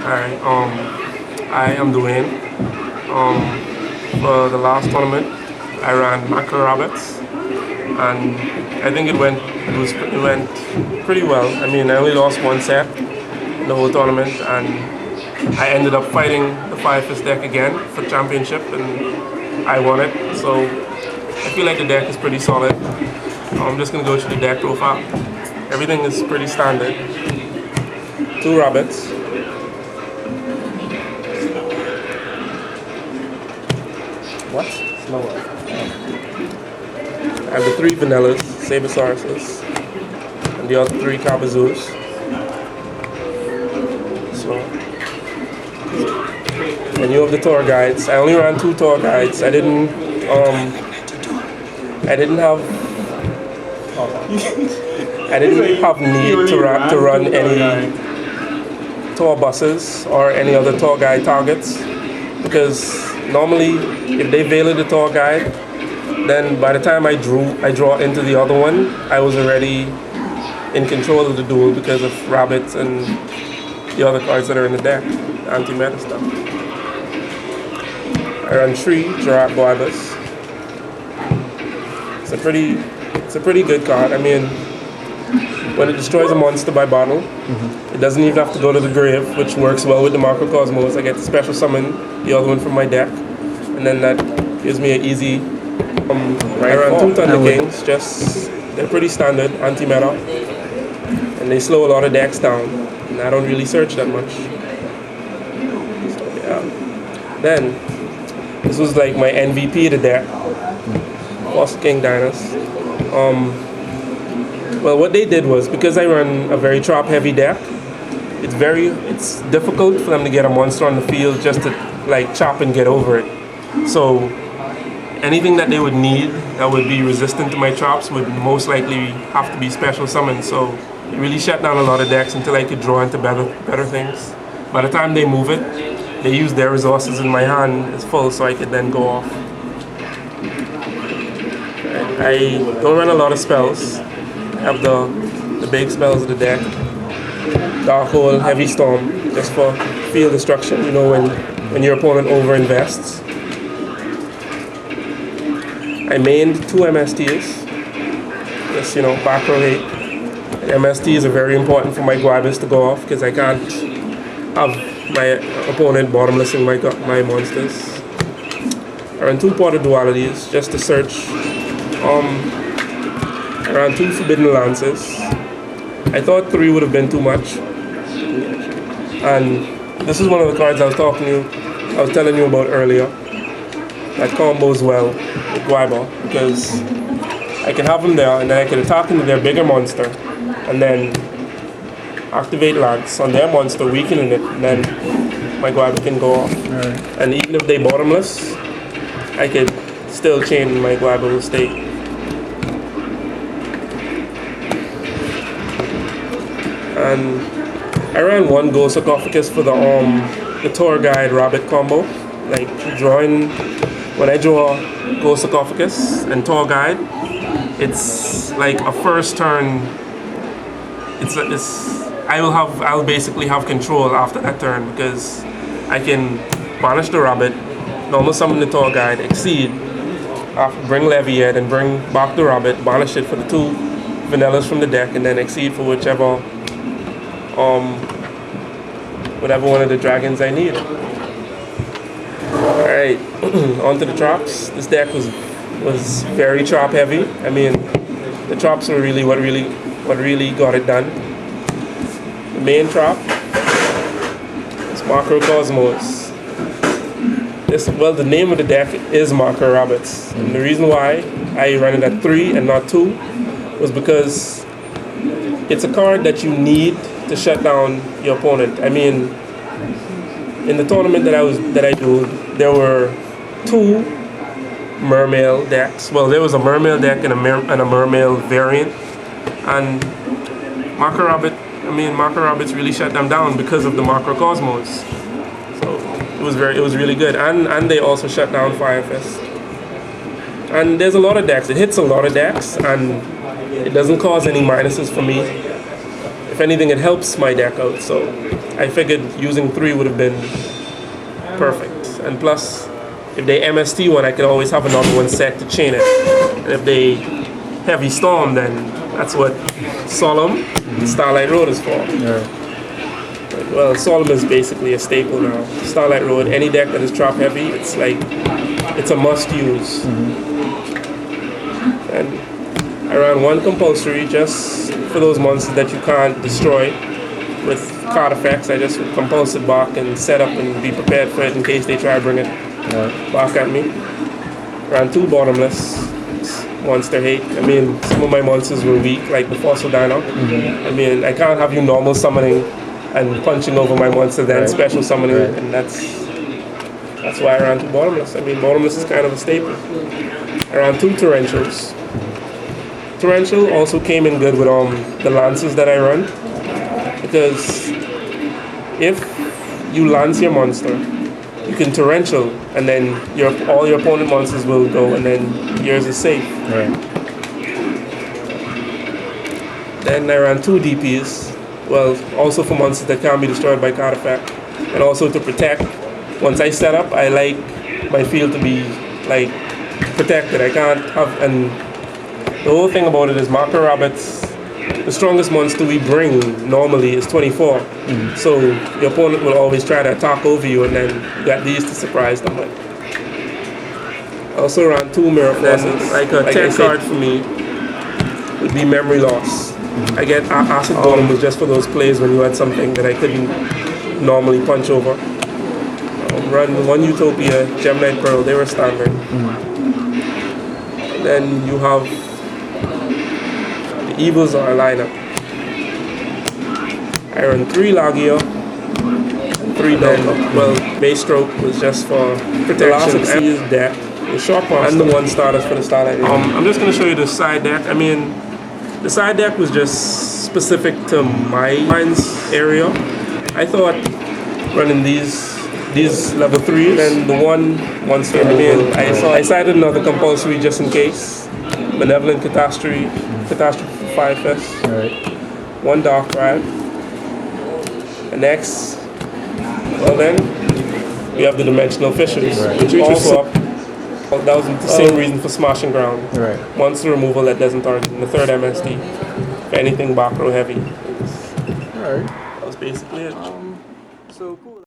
Hi, I am Dwayne. Um, for the last tournament, I ran macro rabbits, and I think it went pretty well. I mean, I only lost one set in the whole tournament, and I ended up fighting the five fist deck again for championship, and I won it. So I feel like the deck is pretty solid. I'm just gonna go through the deck profile. Everything is pretty standard. Two rabbits. What? Slower. I have the three vanillas, Sabosauruses, and the other three Kabazoos. So, and you have the tour guides. I only ran two tour guides. I didn't have need to run any tour buses or any other tour guide targets, because normally if they veiled the tour guide, then by the time I draw into the other one, I was already in control of the duel because of rabbits and the other cards that are in the deck, anti-meta stuff. I run three Giraffe Boibas. It's a pretty good card. I mean, when it destroys a monster by battle, it doesn't even have to go to the grave, which works well with the Macrocosmos. I get to special summon the other one from my deck, and then that gives me an easy. I run two Thunder Kings, they're pretty standard, anti-meta, and they slow a lot of decks down, and I don't really search that much. So yeah. Then, this was like my MVP of the deck, Foster King Dinos. Well, what they did was, because I run a very trap heavy deck, it's difficult for them to get a monster on the field just to like chop and get over it. So anything that they would need that would be resistant to my traps would most likely have to be special summoned. So it really shut down a lot of decks until I could draw into better things. By the time they move it, they use their resources in my hand as full, so I could then go off. I don't run a lot of spells. I have the big spells of the deck. Dark Hole, Heavy Storm, just for field destruction, you know, when your opponent overinvests. I mained two MSTs, just, you know, back row 8. MSTs are very important for my Guabas to go off, because I can't have my opponent bottomlessing my monsters. I run two Porter Dualities, just to search. I ran two Forbidden Lances. I thought three would have been too much. And this is one of the cards I was telling you about earlier. That combos well with Guaiba, because I can have them there and then I can attack into their bigger monster and then activate Lance on their monster, weakening it, and then my Guaiba can go off. Right. And even if they bottomless, I could still chain my Guaiba will stay. And I ran one Ghost Sarcophagus for the tour guide rabbit combo. Like when I draw Ghost Sarcophagus and tour guide, it's like a first turn. I'll basically have control after that turn, because I can banish the rabbit, normal summon the tour guide, exceed, bring Levy in and bring back the rabbit, banish it for the two vanillas from the deck, and then exceed for whatever one of the dragons I need. Alright, on to the traps. This deck was very trap heavy. I mean, the traps were really what really got it done. The main trap is Macrocosmos. The name of the deck is Macro Rabbits. And the reason why I ran it at 3 and not 2 was because it's a card that you need to shut down your opponent. I mean, in the tournament that I do, there were two Mermail decks. Well, there was a Mermail deck and a Mermail variant, and Macro Rabbits really shut them down because of the Macrocosmos. So it was really good, and they also shut down Fire Fist. And there's a lot of decks. It hits a lot of decks, and it doesn't cause any minuses for me. If anything, it helps my deck out. So I figured using 3 would have been perfect. And plus, if they MST one, I could always have another one set to chain it. And if they heavy storm, then that's what Solemn and Starlight Road is for. Yeah. Well, Solemn is basically a staple now. Starlight Road, any deck that is trop heavy, it's like, it's a must use. And I ran 1 compulsory just for those monsters that you can't destroy with card effects. I just compulse it back and set up and be prepared for it in case they try to bring it back at me. Ran 2 bottomless. Monster hate. I mean, some of my monsters were weak, like the Fossil Dino. I mean, I can't have you normal summoning and punching over my monster, then special summoning, and that's why I ran 2 bottomless. I mean, bottomless is kind of a staple. I ran 2 torrentials. Torrential also came in good with the lances that I run, because if you lance your monster, you can torrential, and then all your opponent monsters will go, and then yours is safe. Right. Then I ran 2 DPs. Well, also for monsters that can't be destroyed by card effect, and also to protect. Once I set up, I like my field to be like protected. I can't have, and the whole thing about it is marker rabbits. The strongest monster we bring normally is 24. So your opponent will always try to attack over you, and then you got these to surprise them with. I also ran 2 mirror forces. Like a 10 card for me would be memory loss. I get acid golem was just for those plays when you had something that I couldn't normally punch over. Run 1 Utopia, Gemini Pearl, they were standard. Then you have the Evils are a lineup. I run 3 Lagia, 3 Delta. Well, base stroke was just for protection. Xyz's deck, the short one, and the 1 starters for the Starlight. I'm just going to show you the side deck. I mean, the side deck was just specific to my mind's area. I thought running these level 3s, and the 1 star. I mean, I cited another compulsory just in case. Benevolent Catastrophe 5S. Right. 1 Dark Ride. And next, well then, we have the Dimensional Fissures, which also up. That was the same reason for Smashing Ground. Right. Monster removal that doesn't target. And the 3rd MSD. If anything back row heavy. Alright. That was basically it. So cool.